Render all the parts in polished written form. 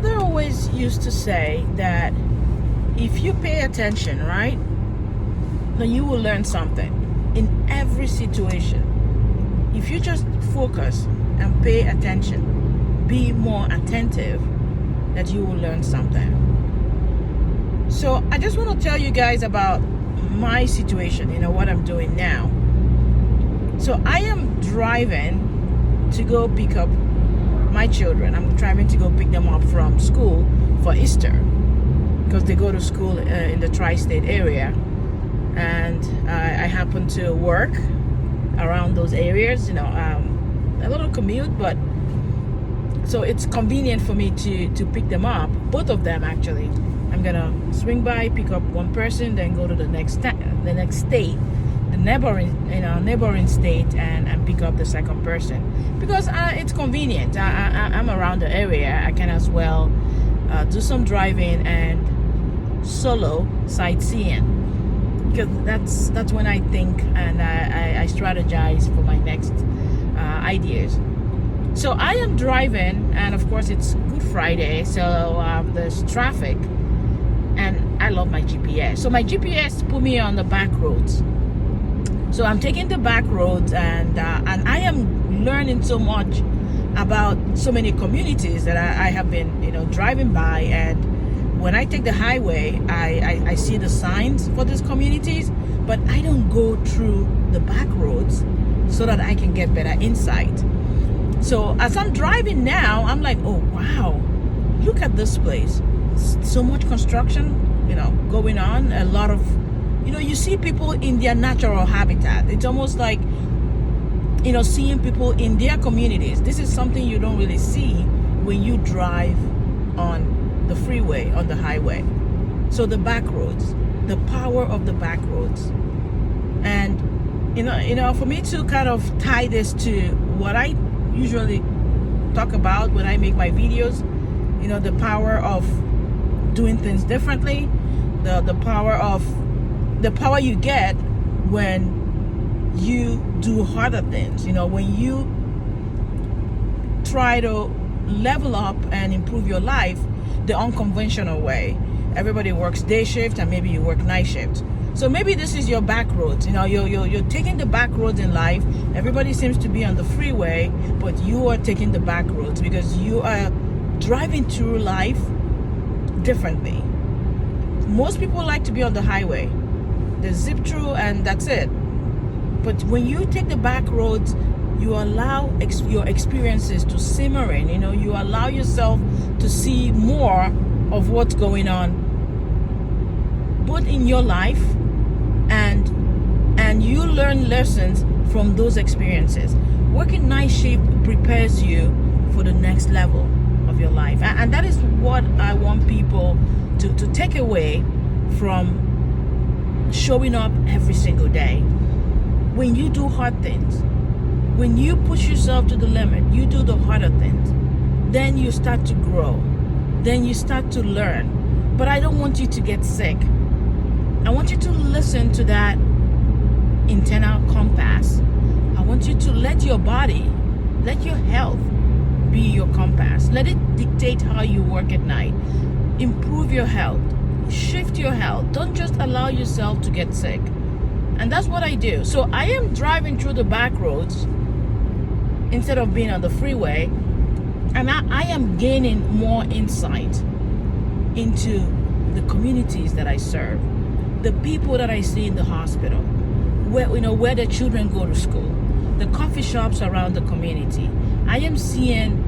mother always used to say that if you pay attention, right, then you will learn something in every situation. If you just focus and pay attention, be more attentive, that you will learn something. So I just want to tell you guys about my situation, what I'm doing now. So I am driving to go pick up my children. I'm driving to go pick them up from school for Easter, because they go to school in the tri-state area, and I happen to work around those areas, a little commute, but so it's convenient for me to pick them up, both of them actually. I'm gonna swing by, pick up one person, then go to the next state, the neighboring state, and pick up the second person, because it's convenient. I'm around the area. I can as well do some driving and solo sightseeing, because that's when I think and I strategize for my next ideas. So I am driving, and of course it's Good Friday, so there's traffic, and I love my GPS. So my GPS put me on the back roads. So I'm taking the back roads, and I am learning so much about so many communities that I have been, driving by. And when I take the highway, I see the signs for these communities, but I don't go through the back roads so that I can get better insight. So as I'm driving now, I'm like, oh wow, look at this place. So much construction, going on. A lot of, you see people in their natural habitat. It's almost like, seeing people in their communities. This is something you don't really see when you drive on the freeway, on the highway. So the back roads, the power of the back roads. And, for me to kind of tie this to what I usually talk about when I make my videos, the power of doing things differently, the power you get when you do harder things, when you try to level up and improve your life the unconventional way. Everybody works day shift, and maybe you work night shift. So maybe this is your back roads. You're taking the back roads in life. Everybody seems to be on the freeway, but you are taking the back roads because you are driving through life differently. Most people like to be on the highway. They zip through and that's it. But when you take the back roads, you allow your experiences to simmer in. You allow yourself to see more of what's going on, both in your life and you learn lessons from those experiences. Working night shift prepares you for the next level of your life, and that is what I want people to take away from showing up every single day. When you do hard things, when you push yourself to the limit, you do the harder things, then you start to grow, then you start to learn. But I don't want you to get sick. I want you to listen to that internal compass. I want you to let your body, let your health be your compass. Let it dictate how you work at night. Improve your health. Shift your health. Don't just allow yourself to get sick. And that's what I do. So I am driving through the back roads instead of being on the freeway, and I am gaining more insight into the communities that I serve, the people that I see in the hospital, where the children go to school, the coffee shops around the community. I am seeing,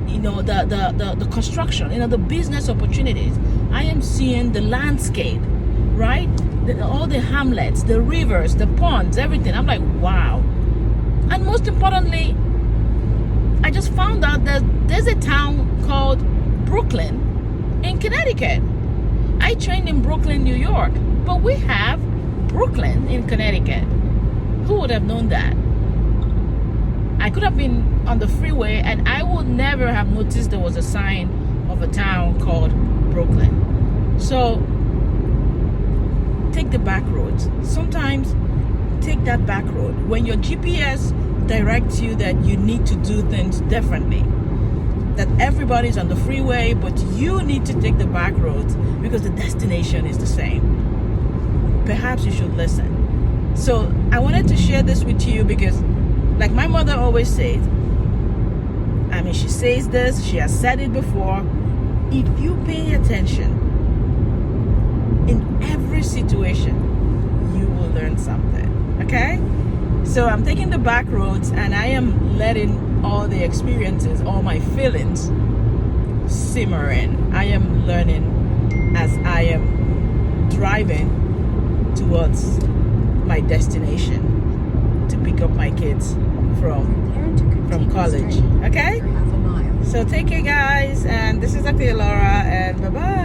the construction, the business opportunities. I am seeing the landscape, right? All the hamlets, the rivers, the ponds, everything. I'm like, wow. And most importantly, I just found out that there's a town called Brooklyn in Connecticut. I trained in Brooklyn, New York, but we have Brooklyn in Connecticut. Who would have known that? I could have been on the freeway and I would never have noticed there was a sign of a town called Brooklyn. So take the back roads. Sometimes take that back road. When your GPS directs you that you need to do things differently, that everybody's on the freeway, but you need to take the back roads because the destination is the same. Perhaps you should listen. So I wanted to share this with you because, like my mother always says, I mean, she says this, she has said it before, if you pay attention in every situation, you will learn something. Okay? So I'm taking the back roads and I am letting all the experiences, all my feelings simmer in. I am learning as I am driving towards my destination to pick up my kids from college. Okay? So take care, guys, and this is Yel'Ora, and bye-bye.